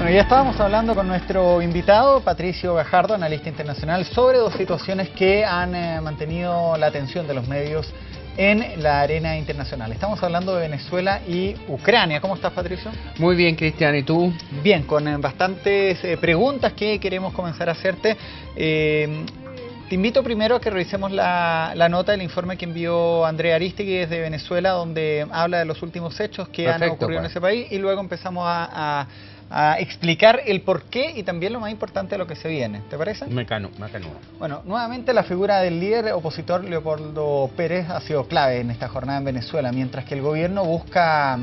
Bueno, ya estábamos hablando con nuestro invitado, Patricio Gajardo, analista internacional, sobre dos situaciones que han mantenido la atención de los medios en la arena internacional. Estamos hablando de Venezuela y Ucrania. ¿Cómo estás, Patricio? Muy bien, Cristian, ¿y tú? Bien, con bastantes preguntas que queremos comenzar a hacerte. Te invito primero a que revisemos la nota del informe que envió Andrea Aristegui desde Venezuela, donde habla de los últimos hechos que han ocurrido en ese país, y luego empezamos a explicar el porqué y también lo más importante de lo que se viene. ¿Te parece? Mecano. Bueno, nuevamente la figura del líder opositor Leopoldo Pérez ha sido clave en esta jornada en Venezuela, mientras que el gobierno busca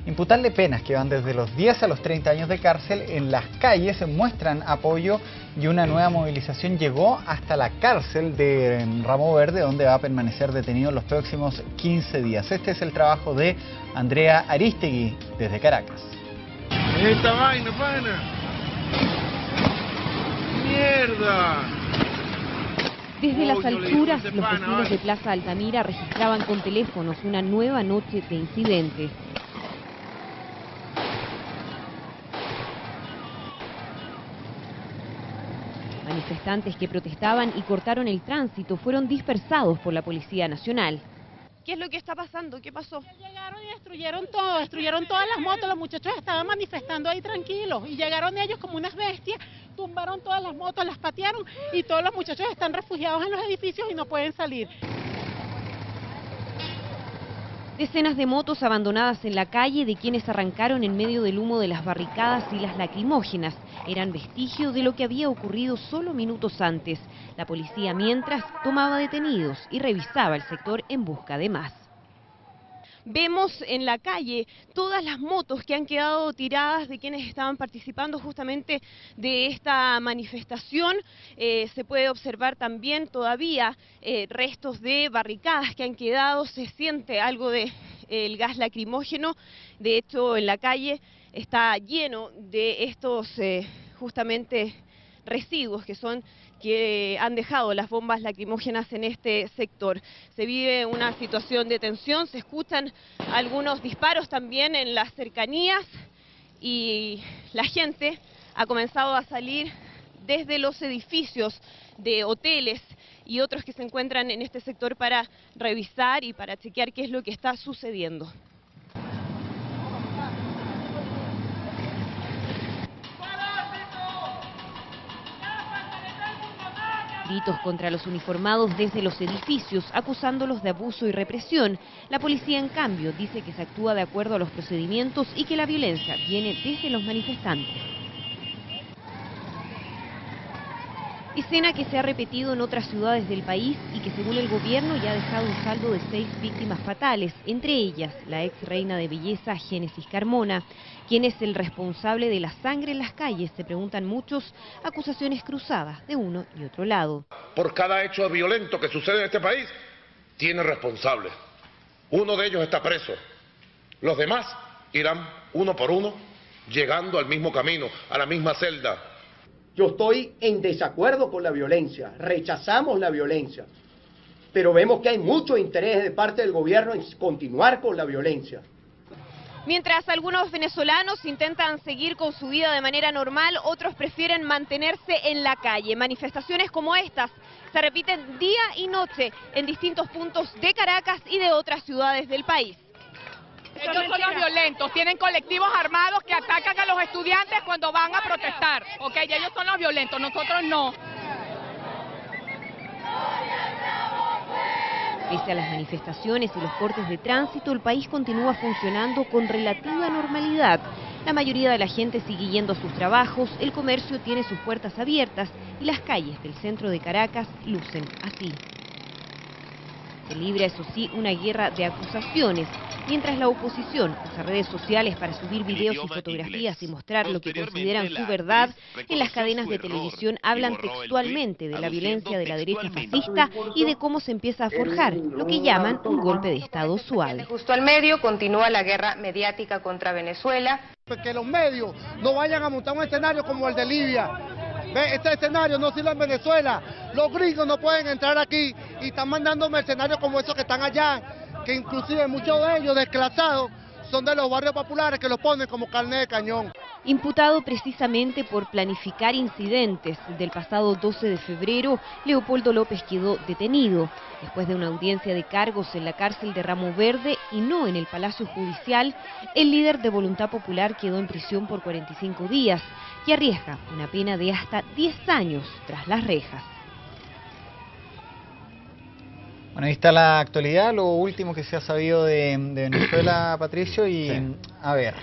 imputarle penas que van desde los 10 a los 30 años de cárcel. En las calles se muestran apoyo y una nueva movilización llegó hasta la cárcel de Ramo Verde, donde va a permanecer detenido los próximos 15 días. Este es el trabajo de Andrea Aristegui desde Caracas. ¡Esta vaina, pana! ¡Mierda! Desde las alturas, los vecinos de Plaza Altamira registraban con teléfonos una nueva noche de incidentes. Manifestantes que protestaban y cortaron el tránsito fueron dispersados por la Policía Nacional. ¿Qué es lo que está pasando? ¿Qué pasó? Llegaron y destruyeron todo, destruyeron todas las motos. Los muchachos estaban manifestando ahí tranquilos y llegaron ellos como unas bestias, tumbaron todas las motos, las patearon y todos los muchachos están refugiados en los edificios y no pueden salir. Decenas de motos abandonadas en la calle de quienes arrancaron en medio del humo de las barricadas y las lacrimógenas. Eran vestigios de lo que había ocurrido solo minutos antes. La policía, mientras, tomaba detenidos y revisaba el sector en busca de más. Vemos en la calle todas las motos que han quedado tiradas de quienes estaban participando justamente de esta manifestación. Se puede observar también todavía restos de barricadas que han quedado. Se siente algo de el gas lacrimógeno. De hecho, en la calle está lleno de estos justamente residuos que han dejado las bombas lacrimógenas en este sector. Se vive una situación de tensión, se escuchan algunos disparos también en las cercanías y la gente ha comenzado a salir desde los edificios de hoteles y otros que se encuentran en este sector para revisar y para chequear qué es lo que está sucediendo. Gritos contra los uniformados desde los edificios, acusándolos de abuso y represión. La policía, en cambio, dice que se actúa de acuerdo a los procedimientos y que la violencia viene desde los manifestantes. Escena que se ha repetido en otras ciudades del país y que, según el gobierno, ya ha dejado un saldo de 6 víctimas fatales, entre ellas la ex reina de belleza Génesis Carmona. ¿Quién es el responsable de la sangre en las calles? Se preguntan muchos, acusaciones cruzadas de uno y otro lado. Por cada hecho violento que sucede en este país, tiene responsables. Uno de ellos está preso. Los demás irán uno por uno, llegando al mismo camino, a la misma celda. Yo estoy en desacuerdo con la violencia, rechazamos la violencia, pero vemos que hay mucho interés de parte del gobierno en continuar con la violencia. Mientras algunos venezolanos intentan seguir con su vida de manera normal, otros prefieren mantenerse en la calle. Manifestaciones como estas se repiten día y noche en distintos puntos de Caracas y de otras ciudades del país. Ellos son los violentos, tienen colectivos armados que atacan a los estudiantes cuando van a protestar, ¿ok? Ellos son los violentos, nosotros no. Pese a las manifestaciones y los cortes de tránsito, el país continúa funcionando con relativa normalidad. La mayoría de la gente sigue yendo a sus trabajos, el comercio tiene sus puertas abiertas y las calles del centro de Caracas lucen así. Se libra, eso sí, una guerra de acusaciones, mientras la oposición usa redes sociales para subir videos y fotografías y mostrar lo que consideran su verdad. En las cadenas de televisión hablan textualmente de la violencia de la derecha fascista y de cómo se empieza a forjar lo que llaman un golpe de Estado suave. Justo al medio continúa la guerra mediática contra Venezuela. Que los medios no vayan a montar un escenario como el de Libia. ¿Ve? Este escenario no sirve en Venezuela. Los gringos no pueden entrar aquí y están mandando mercenarios como esos que están allá, que inclusive muchos de ellos desclasados son de los barrios populares que los ponen como carne de cañón. Imputado precisamente por planificar incidentes del pasado 12 de febrero, Leopoldo López quedó detenido. Después de una audiencia de cargos en la cárcel de Ramo Verde y no en el Palacio Judicial, el líder de Voluntad Popular quedó en prisión por 45 días y arriesga una pena de hasta 10 años tras las rejas. Bueno, ahí está la actualidad, lo último que se ha sabido de Venezuela, Patricio, y sí. A ver,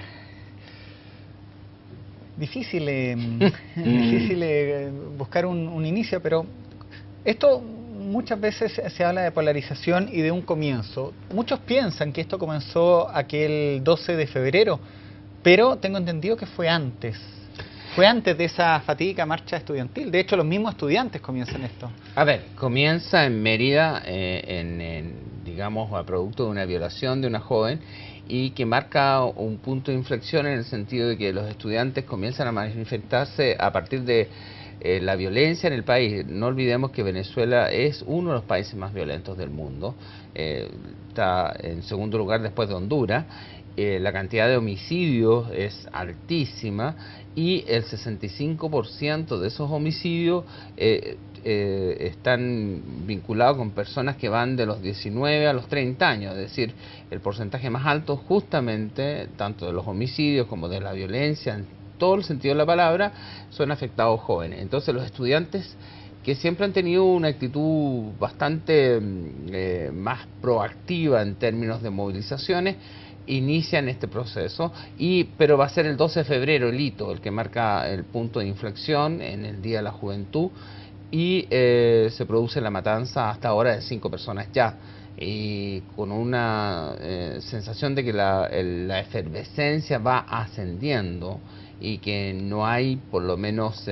difícil buscar un inicio, pero esto muchas veces se habla de polarización y de un comienzo. Muchos piensan que esto comenzó aquel 12 de febrero, pero tengo entendido que fue antes. Fue antes de esa fatídica marcha estudiantil. De hecho, los mismos estudiantes comienzan esto. A ver, comienza en Mérida, digamos, a producto de una violación de una joven, y que marca un punto de inflexión en el sentido de que los estudiantes comienzan a manifestarse a partir de la violencia en el país. No olvidemos que Venezuela es uno de los países más violentos del mundo. Está en segundo lugar después de Honduras. La cantidad de homicidios es altísima y el 65% de esos homicidios están vinculados con personas que van de los 19 a los 30 años, es decir, el porcentaje más alto justamente, tanto de los homicidios como de la violencia, en todo el sentido de la palabra, son afectados jóvenes. Entonces los estudiantes, que siempre han tenido una actitud bastante más proactiva en términos de movilizaciones, inician este proceso, pero va a ser el 12 de febrero el hito, el que marca el punto de inflexión en el Día de la Juventud, y se produce la matanza hasta ahora de 5 personas ya, y con una sensación de que la efervescencia va ascendiendo y que no hay por lo menos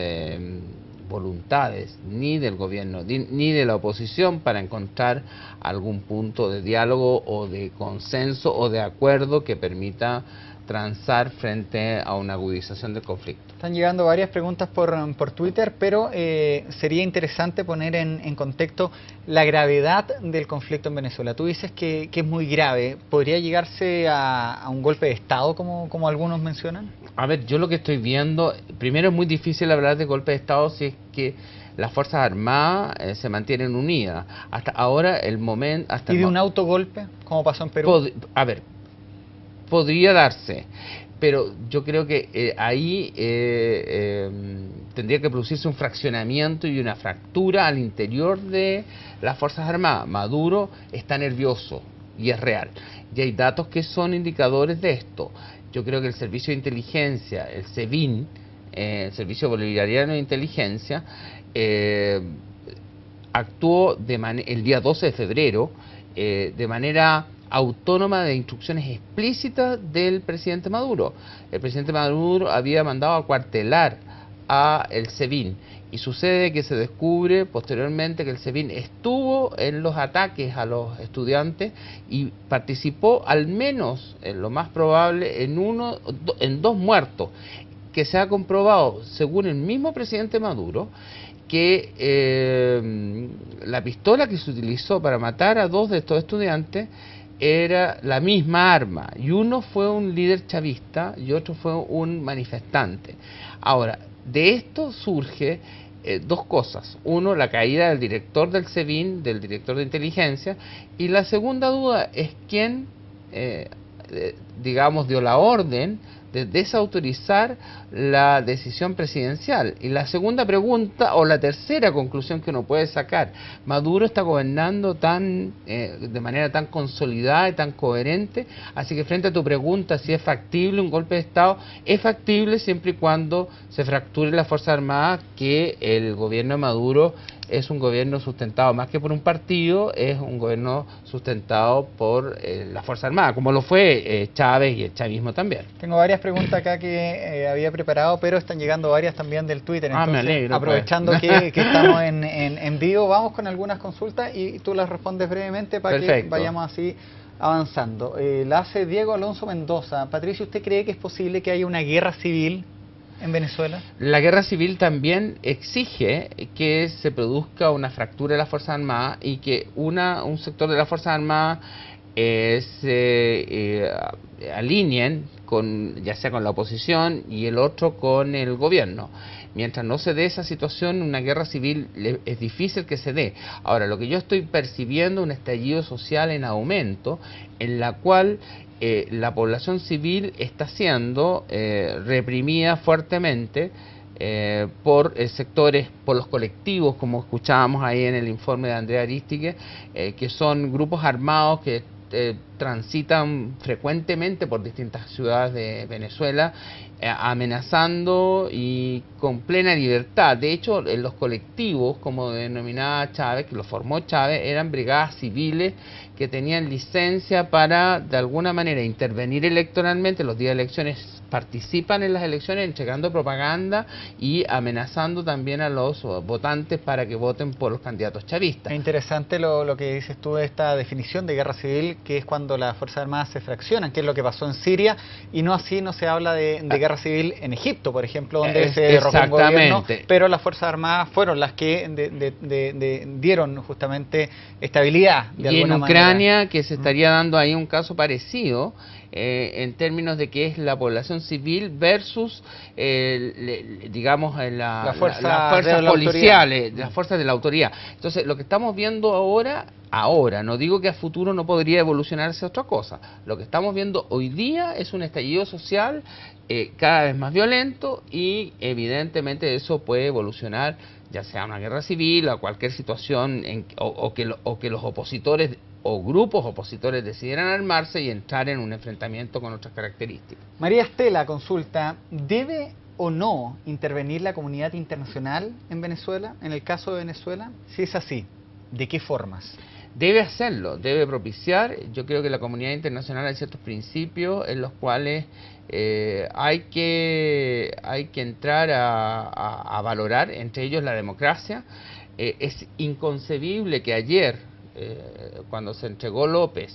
voluntades ni del gobierno ni de la oposición para encontrar algún punto de diálogo o de consenso o de acuerdo que permita transar frente a una agudización del conflicto. Están llegando varias preguntas por Twitter, pero sería interesante poner en contexto la gravedad del conflicto en Venezuela. Tú dices que es muy grave. ¿Podría llegarse a un golpe de Estado, como algunos mencionan? A ver, yo lo que estoy viendo, primero es muy difícil hablar de golpe de Estado si es que las Fuerzas Armadas se mantienen unidas. Hasta ahora el momento... ¿Y de un autogolpe, como pasó en Perú? A ver, podría darse, pero yo creo que ahí tendría que producirse un fraccionamiento y una fractura al interior de las Fuerzas Armadas. Maduro está nervioso y es real, y hay datos que son indicadores de esto. Yo creo que el Servicio de Inteligencia, el SEBIN, el Servicio Bolivariano de Inteligencia, actuó el día 12 de febrero de manera autónoma de instrucciones explícitas del presidente Maduro. El presidente Maduro había mandado a cuartelar a el SEBIN, y sucede que se descubre posteriormente que el SEBIN estuvo en los ataques a los estudiantes y participó al menos, en lo más probable, en 2 muertos, que se ha comprobado, según el mismo presidente Maduro, que la pistola que se utilizó para matar a 2 de estos estudiantes era la misma arma, y uno fue un líder chavista y otro fue un manifestante. Ahora, de esto surge 2 cosas. Uno, la caída del director del SEBIN, del director de inteligencia, y la segunda duda es quién, digamos, dio la orden de desautorizar la decisión presidencial. Y la segunda pregunta, o la tercera conclusión que uno puede sacar: Maduro está gobernando de manera tan consolidada y tan coherente, así que frente a tu pregunta si es factible un golpe de Estado, es factible siempre y cuando se fracture las Fuerzas Armadas, que el gobierno de Maduro es un gobierno sustentado más que por un partido, es un gobierno sustentado por las Fuerzas Armadas, como lo fue Chávez y el chavismo también. Tengo varias preguntas acá que había preparado, pero están llegando varias también del Twitter. Entonces, me alegro, aprovechando pues. que estamos en vivo, vamos con algunas consultas y tú las respondes brevemente para que vayamos así avanzando. La hace Diego Alonso Mendoza. Patricio, ¿usted cree que es posible que haya una guerra civil en Venezuela? La guerra civil también exige que se produzca una fractura de las Fuerzas Armadas y que un sector de las Fuerzas Armadas se alineen ya sea con la oposición y el otro con el gobierno. Mientras no se dé esa situación, una guerra civil es difícil que se dé. Ahora, lo que yo estoy percibiendo es un estallido social en aumento, en la cual la población civil está siendo reprimida fuertemente por sectores, por los colectivos, como escuchábamos ahí en el informe de Andrea Aristique, que son grupos armados que transitan frecuentemente por distintas ciudades de Venezuela, amenazando y con plena libertad. De hecho, los colectivos, como denominaba Chávez, que los formó Chávez, eran brigadas civiles que tenían licencia para, de alguna manera, intervenir electoralmente. Los días de elecciones participan en las elecciones entregando propaganda y amenazando también a los votantes para que voten por los candidatos chavistas. Es interesante lo que dices tú de esta definición de guerra civil, que es cuando las Fuerzas Armadas se fraccionan, que es lo que pasó en Siria, y no así no se habla de guerra civil en Egipto, por ejemplo, donde se derrocó un gobierno, pero las Fuerzas Armadas fueron las que dieron justamente estabilidad de alguna manera. Y en Ucrania, que se estaría dando ahí un caso parecido, en términos de que es la población civil versus, digamos, las fuerzas policiales, las fuerzas de la autoridad. Entonces, lo que estamos viendo ahora, no digo que a futuro no podría evolucionarse otra cosa, lo que estamos viendo hoy día es un estallido social cada vez más violento y evidentemente eso puede evolucionar, ya sea una guerra civil o cualquier situación o que los opositores o grupos opositores decidieran armarse y entrar en un enfrentamiento con otras características. María Estela consulta, ¿debe o no intervenir la comunidad internacional en Venezuela, en el caso de Venezuela? Si es así, ¿de qué formas? Debe hacerlo, debe propiciar. Yo creo que la comunidad internacional hay ciertos principios en los cuales hay que entrar a valorar, entre ellos la democracia. Es inconcebible que ayer, cuando se entregó López,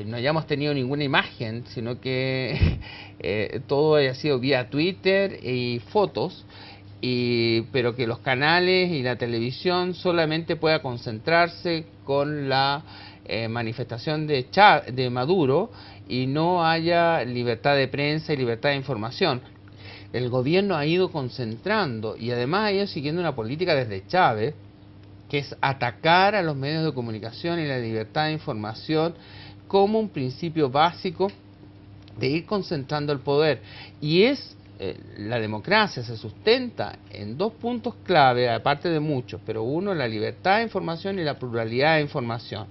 no hayamos tenido ninguna imagen, sino que todo haya sido vía Twitter y fotos, pero que los canales y la televisión solamente pueda concentrarse con la manifestación de Maduro y no haya libertad de prensa y libertad de información. El gobierno ha ido concentrando y además ha ido siguiendo una política desde Chávez, que es atacar a los medios de comunicación y la libertad de información como un principio básico de ir concentrando el poder. Y la democracia se sustenta en dos puntos clave, aparte de muchos, pero uno, la libertad de información y la pluralidad de información.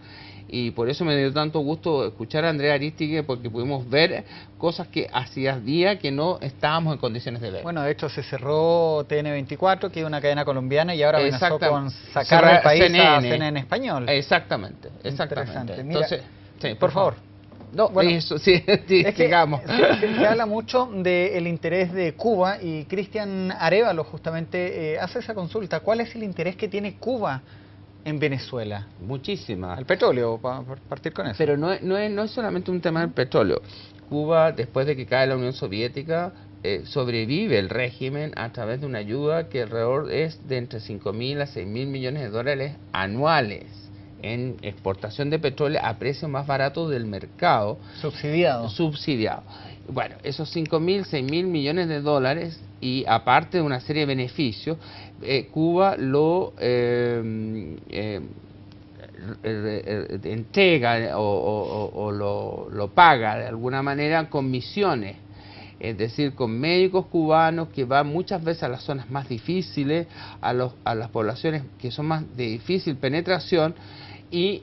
Y por eso me dio tanto gusto escuchar a Andrea Aristique, porque pudimos ver cosas que hacía días que no estábamos en condiciones de ver. Bueno, de hecho se cerró TN24, que es una cadena colombiana, y ahora amenazó con sacar del país a CNN en español. Exactamente. Mira, entonces, sí, por favor. No, bueno, eso, sí, digamos. Se habla mucho del interés de Cuba, y Cristian Arévalo justamente hace esa consulta. ¿Cuál es el interés que tiene Cuba en Venezuela? Muchísima. El petróleo, para partir con eso. Pero no es solamente un tema del petróleo. Cuba, después de que cae la Unión Soviética, sobrevive el régimen a través de una ayuda que alrededor es de entre 5.000 a 6.000 millones de dólares anuales en exportación de petróleo a precios más baratos del mercado. Subsidiado. Bueno, esos 5.000, 6.000 millones de dólares, y aparte de una serie de beneficios, Cuba lo entrega o lo paga de alguna manera con misiones, es decir, con médicos cubanos que van muchas veces a las zonas más difíciles, a las poblaciones que son más de difícil penetración, y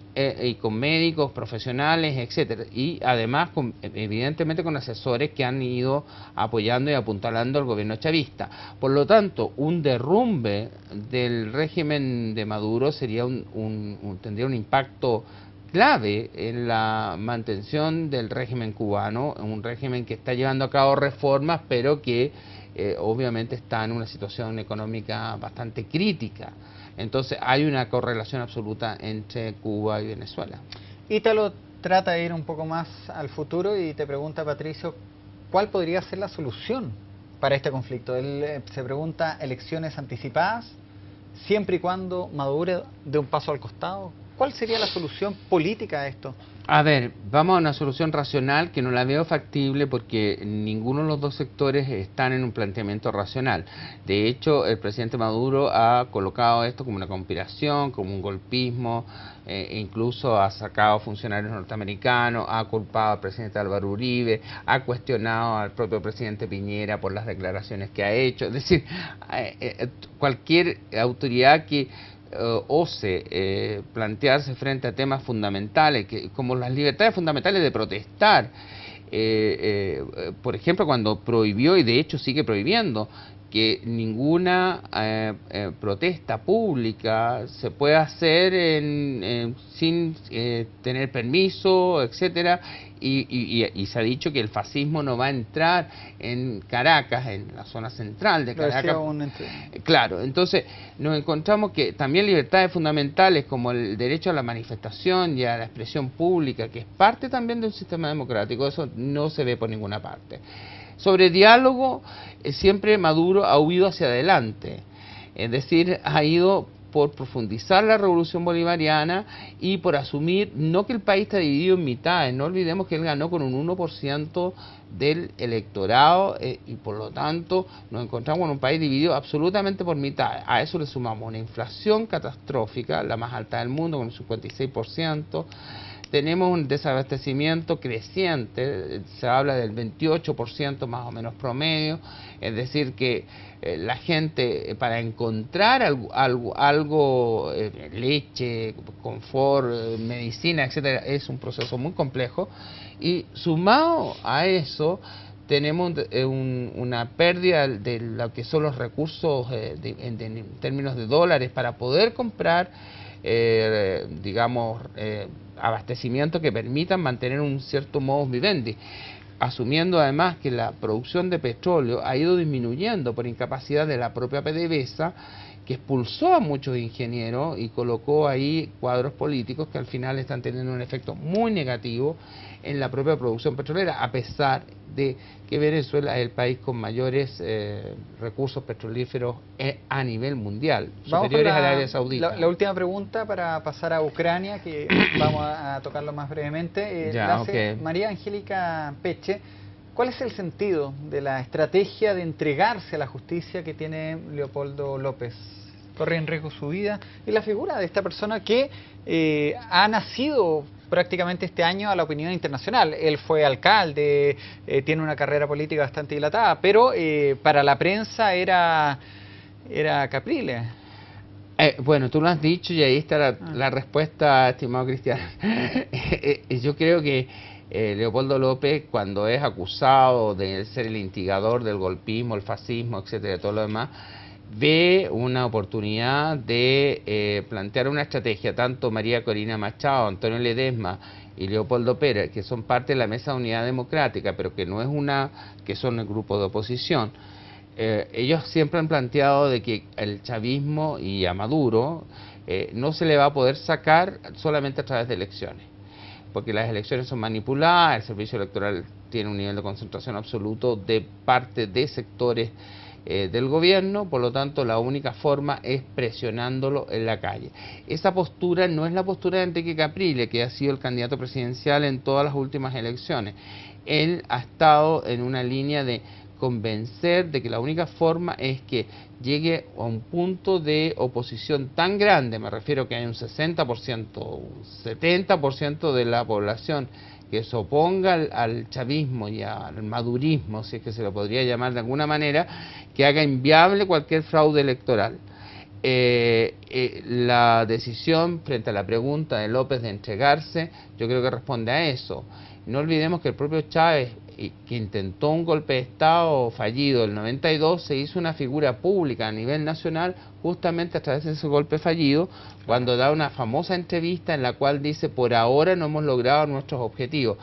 con médicos profesionales, etcétera, y además evidentemente con asesores que han ido apoyando y apuntalando al gobierno chavista. Por lo tanto, un derrumbe del régimen de Maduro sería tendría un impacto clave en la mantención del régimen cubano, un régimen que está llevando a cabo reformas, pero que obviamente está en una situación económica bastante crítica. Entonces hay una correlación absoluta entre Cuba y Venezuela. Ítalo trata de ir un poco más al futuro y te pregunta, Patricio, ¿cuál podría ser la solución para este conflicto? Él se pregunta, ¿elecciones anticipadas? Siempre y cuando Maduro dé un paso al costado. ¿Cuál sería la solución política a esto? A ver, vamos a una solución racional que no la veo factible porque ninguno de los dos sectores están en un planteamiento racional. De hecho, el presidente Maduro ha colocado esto como una conspiración, como un golpismo, incluso ha sacado funcionarios norteamericanos, ha culpado al presidente Álvaro Uribe, ha cuestionado al propio presidente Piñera por las declaraciones que ha hecho. Es decir, cualquier autoridad que ose plantearse frente a temas fundamentales, como las libertades fundamentales de protestar, por ejemplo, cuando prohibió, y de hecho sigue prohibiendo, que ninguna protesta pública se pueda hacer sin tener permiso, etcétera, y se ha dicho que el fascismo no va a entrar en Caracas, en la zona central de Caracas. Claro, entonces nos encontramos que también libertades fundamentales como el derecho a la manifestación y a la expresión pública, que es parte también de un sistema democrático, eso no se ve por ninguna parte. Sobre diálogo, siempre Maduro ha huido hacia adelante, es decir, ha ido por profundizar la revolución bolivariana y por asumir, no que el país está dividido en mitades, no olvidemos que él ganó con un 1% del electorado y por lo tanto nos encontramos en un país dividido absolutamente por mitades. A eso le sumamos una inflación catastrófica, la más alta del mundo, con un 56%. Tenemos un desabastecimiento creciente, se habla del 28% más o menos promedio, es decir que la gente para encontrar algo leche, confort, medicina, etcétera, es un proceso muy complejo, y sumado a eso tenemos una pérdida de lo que son los recursos en términos de dólares para poder comprar abastecimientos que permitan mantener un cierto modus vivendi, asumiendo además que la producción de petróleo ha ido disminuyendo por incapacidad de la propia PDVSA, que expulsó a muchos ingenieros y colocó ahí cuadros políticos que al final están teniendo un efecto muy negativo en la propia producción petrolera, a pesar de que Venezuela es el país con mayores recursos petrolíferos a nivel mundial, superiores a Arabia Saudita. La última pregunta para pasar a Ucrania, que vamos a tocarlo más brevemente. María Angélica Peche, ¿cuál es el sentido de la estrategia de entregarse a la justicia que tiene Leopoldo López? Corre en riesgo su vida, y la figura de esta persona que ha nacido prácticamente este año a la opinión internacional. Él fue alcalde, tiene una carrera política bastante dilatada, pero para la prensa era Capriles. Bueno, tú lo has dicho y ahí está la respuesta, estimado Cristian. Yo creo que Leopoldo López, cuando es acusado de ser el instigador del golpismo, el fascismo, etcétera, todo lo demás, ve una oportunidad de plantear una estrategia. Tanto María Corina Machado, Antonio Ledesma y Leopoldo Pérez, que son parte de la Mesa de Unidad Democrática, pero que no es que son el grupo de oposición, ellos siempre han planteado de que el chavismo y a Maduro no se le va a poder sacar solamente a través de elecciones, porque las elecciones son manipuladas, el servicio electoral tiene un nivel de concentración absoluto de parte de sectores del gobierno, por lo tanto la única forma es presionándolo en la calle. Esa postura no es la postura de Enrique Capriles, que ha sido el candidato presidencial en todas las últimas elecciones. Él ha estado en una línea de convencer de que la única forma es que llegue a un punto de oposición tan grande, me refiero que hay un 60%, un 70% de la población que se oponga al chavismo y al madurismo, si es que se lo podría llamar de alguna manera, que haga inviable cualquier fraude electoral. La decisión frente a la pregunta de López de entregarse, yo creo que responde a eso. No olvidemos que el propio Chávez, que intentó un golpe de Estado fallido en el 92, se hizo una figura pública a nivel nacional justamente a través de ese golpe fallido, cuando da una famosa entrevista en la cual dice: por ahora no hemos logrado nuestros objetivos.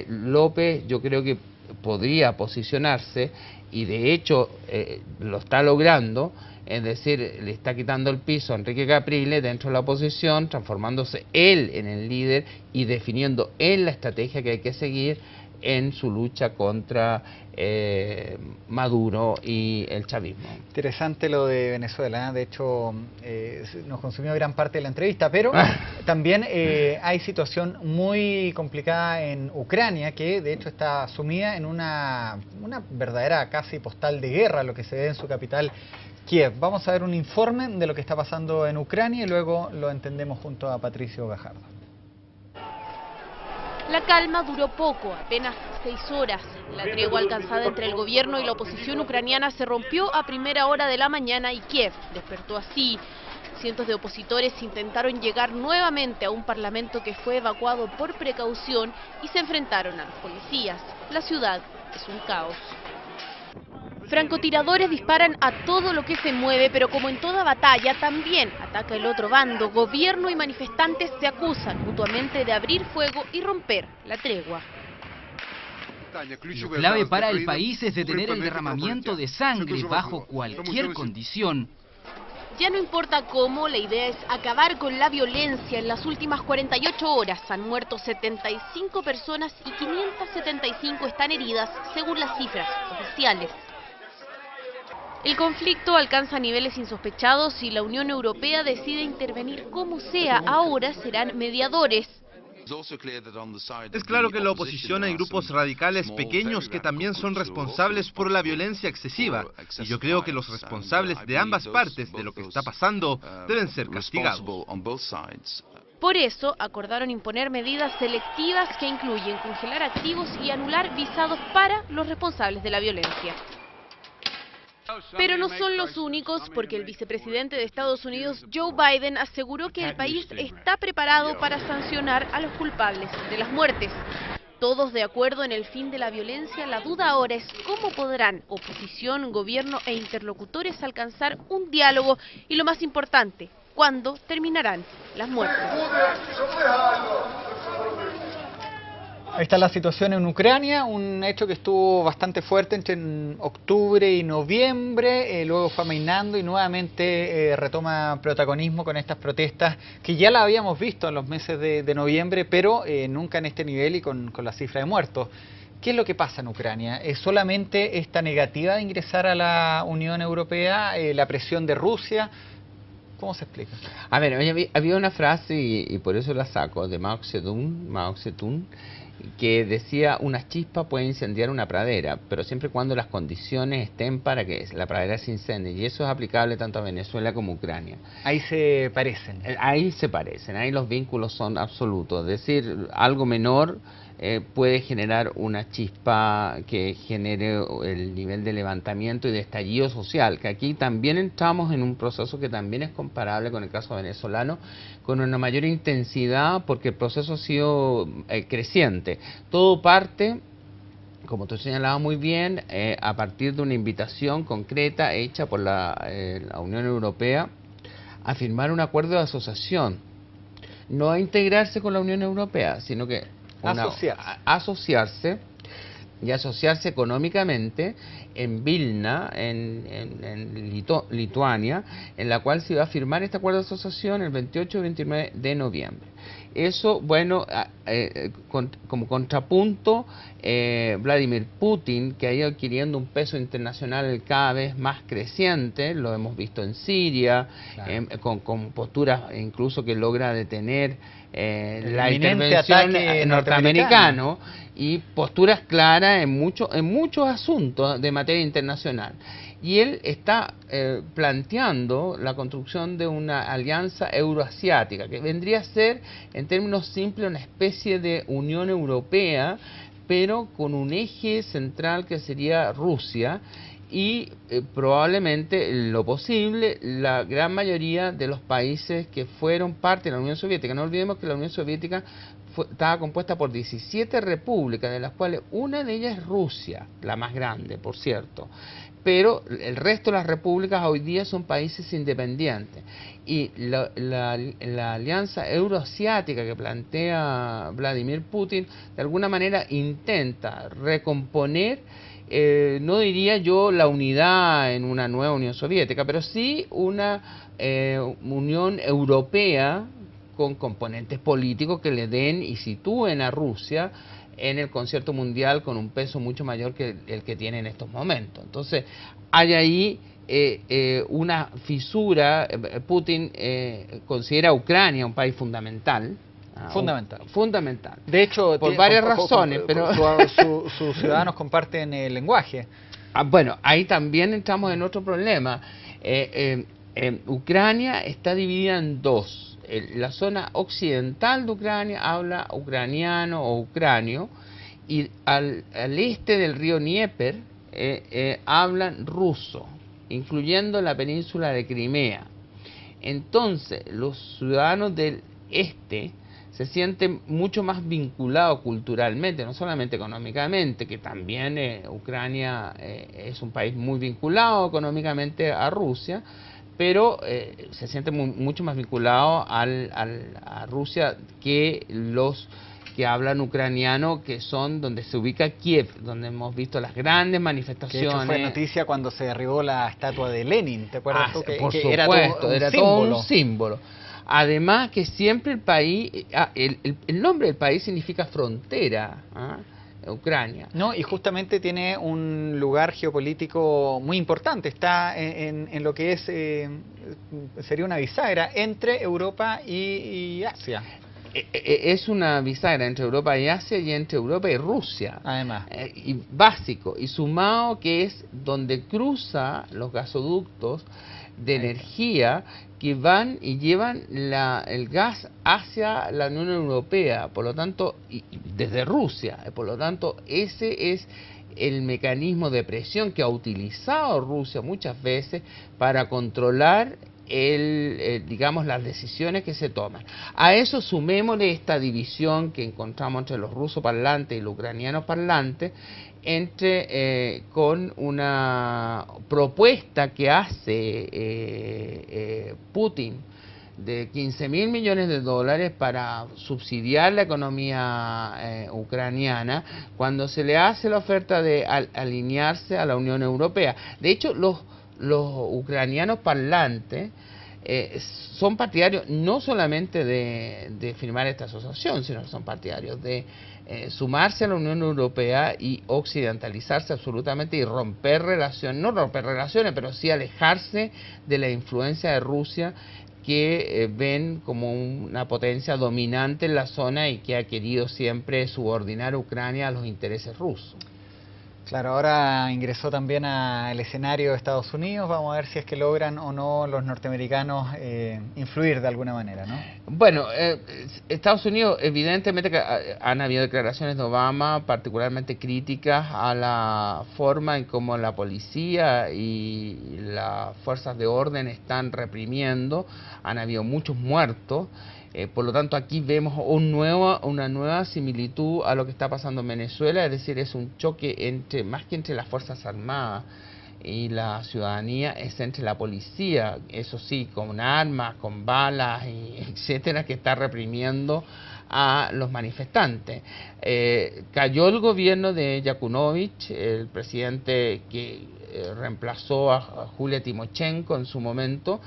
López, yo creo que podría posicionarse, y de hecho lo está logrando, es decir, le está quitando el piso a Enrique Capriles dentro de la oposición, transformándose él en el líder y definiendo él la estrategia que hay que seguir en su lucha contra Maduro y el chavismo. Interesante lo de Venezuela, ¿eh? De hecho nos consumió gran parte de la entrevista, pero también hay situación muy complicada en Ucrania, que de hecho está sumida en una verdadera casi postal de guerra, lo que se ve en su capital, Kiev. Vamos a ver un informe de lo que está pasando en Ucrania y luego lo entendemos junto a Patricio Gajardo. La calma duró poco, apenas 6 horas. La tregua alcanzada entre el gobierno y la oposición ucraniana se rompió a primera hora de la mañana y Kiev despertó así. Cientos de opositores intentaron llegar nuevamente a un parlamento que fue evacuado por precaución y se enfrentaron a los policías. La ciudad es un caos. Francotiradores disparan a todo lo que se mueve, pero como en toda batalla, también ataca el otro bando. Gobierno y manifestantes se acusan mutuamente de abrir fuego y romper la tregua. Lo clave para el país es detener el derramamiento de sangre bajo cualquier condición. Ya no importa cómo, la idea es acabar con la violencia. En las últimas 48 horas han muerto 75 personas y 575 están heridas, según las cifras oficiales. El conflicto alcanza niveles insospechados y la Unión Europea decide intervenir como sea. Ahora serán mediadores. Es claro que en la oposición hay grupos radicales pequeños que también son responsables por la violencia excesiva, y yo creo que los responsables de ambas partes de lo que está pasando deben ser castigados. Por eso acordaron imponer medidas selectivas que incluyen congelar activos y anular visados para los responsables de la violencia. Pero no son los únicos, porque el vicepresidente de Estados Unidos, Joe Biden, aseguró que el país está preparado para sancionar a los culpables de las muertes. Todos de acuerdo en el fin de la violencia, la duda ahora es cómo podrán oposición, gobierno e interlocutores alcanzar un diálogo y, lo más importante, cuándo terminarán las muertes. Ahí está la situación en Ucrania, un hecho que estuvo bastante fuerte entre octubre y noviembre, luego fue amainando y nuevamente retoma protagonismo con estas protestas que ya la habíamos visto en los meses de noviembre, pero nunca en este nivel y con la cifra de muertos. ¿Qué es lo que pasa en Ucrania? ¿Es solamente esta negativa de ingresar a la Unión Europea, la presión de Rusia? ¿Cómo se explica? A ver, había una frase, y por eso la saco, de Mao Zedong, que decía: una chispa puede incendiar una pradera, pero siempre y cuando las condiciones estén para que la pradera se incendie, y eso es aplicable tanto a Venezuela como a Ucrania. Ahí se parecen. Ahí los vínculos son absolutos, es decir, algo menor puede generar una chispa que genere el nivel de levantamiento y de estallido social, que aquí también entramos en un proceso que también es comparable con el caso venezolano, con una mayor intensidad, porque el proceso ha sido creciente. Todo parte, como tú señalabas muy bien, a partir de una invitación concreta hecha por la Unión Europea a firmar un acuerdo de asociación, no a integrarse con la Unión Europea, sino que asociarse y asociarse económicamente en Vilna, en Lituania, en la cual se iba a firmar este acuerdo de asociación el 28 y 29 de noviembre. Eso, bueno, como contrapunto, Vladimir Putin, que ha ido adquiriendo un peso internacional cada vez más creciente, lo hemos visto en Siria, claro, con posturas incluso que logra detener la intervención norteamericana, y posturas claras en muchos asuntos de materia internacional. Y él está planteando la construcción de una alianza euroasiática, que vendría a ser, en términos simples, una especie de Unión Europea, pero con un eje central que sería Rusia, y probablemente, lo posible, la gran mayoría de los países que fueron parte de la Unión Soviética. No olvidemos que la Unión Soviética estaba compuesta por 17 repúblicas, de las cuales una de ellas es Rusia, la más grande, por cierto. Pero el resto de las repúblicas hoy día son países independientes. Y la alianza euroasiática que plantea Vladimir Putin, de alguna manera intenta recomponer, no diría yo la unidad en una nueva Unión Soviética, pero sí una Unión Europea con componentes políticos que le den y sitúen a Rusia en el concierto mundial con un peso mucho mayor que el que tiene en estos momentos. Entonces, hay ahí una fisura. Putin considera a Ucrania un país fundamental. Fundamental. De hecho, por varias razones, pero sus ciudadanos comparten el lenguaje. Bueno, ahí también entramos en otro problema. Ucrania está dividida en dos. La zona occidental de Ucrania habla ucraniano o ucranio, y al este del río Dnieper hablan ruso, incluyendo la península de Crimea. Entonces, los ciudadanos del este se sienten mucho más vinculados culturalmente, no solamente económicamente, que también Ucrania es un país muy vinculado económicamente a Rusia, pero se siente mucho más vinculado a Rusia que los que hablan ucraniano, que son donde se ubica Kiev, donde hemos visto las grandes manifestaciones. Que de hecho fue noticia cuando se derribó la estatua de Lenin, ¿te acuerdas tú? Por supuesto, era todo un símbolo. Además que siempre el país, el nombre del país significa frontera, Ucrania. No, y justamente tiene un lugar geopolítico muy importante, está en lo que es, sería una bisagra entre Europa y Asia. Es una bisagra entre Europa y Asia y entre Europa y Rusia. Además. Y básico, y sumado que es donde cruza los gasoductos de energía que van y llevan el gas hacia la Unión Europea, por lo tanto, y desde Rusia, por lo tanto, ese es el mecanismo de presión que ha utilizado Rusia muchas veces para controlar digamos, las decisiones que se toman. A eso sumémosle esta división que encontramos entre los rusos parlantes y los ucranianos parlantes, con una propuesta que hace Putin de 15.000 millones de dólares para subsidiar la economía ucraniana, cuando se le hace la oferta de alinearse a la Unión Europea. De hecho, los ucranianos parlantes son partidarios no solamente de firmar esta asociación, sino que son partidarios de sumarse a la Unión Europea y occidentalizarse absolutamente y romper relaciones, no romper relaciones, pero sí alejarse de la influencia de Rusia, que ven como una potencia dominante en la zona y que ha querido siempre subordinar a Ucrania a los intereses rusos. Claro, ahora ingresó también al escenario de Estados Unidos. Vamos a ver si es que logran o no los norteamericanos influir de alguna manera, ¿no? Bueno, Estados Unidos, evidentemente que han habido declaraciones de Obama particularmente críticas a la forma en cómo la policía y las fuerzas de orden están reprimiendo. Han habido muchos muertos. Por lo tanto, aquí vemos una nueva similitud a lo que está pasando en Venezuela, es decir, es un choque más que entre las Fuerzas Armadas y la ciudadanía, es entre la policía, eso sí, con armas, con balas, etcétera, que está reprimiendo a los manifestantes. Cayó el gobierno de Yakunovich, el presidente que reemplazó a Julia Timochenko en su momento,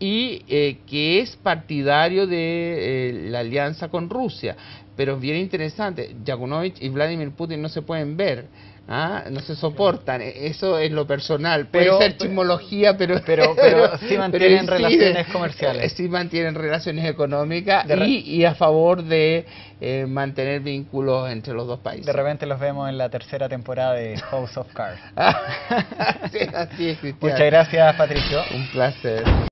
y que es partidario de la alianza con Rusia. Pero es bien interesante, Yakunovich y Vladimir Putin no se pueden ver, no se soportan, eso es lo personal, puede ser chismología, pero sí mantienen relaciones comerciales. Sí mantienen relaciones económicas y a favor de mantener vínculos entre los dos países. De repente los vemos en la tercera temporada de House of Cards. Sí, así es, Cristian. Muchas gracias, Patricio. Un placer.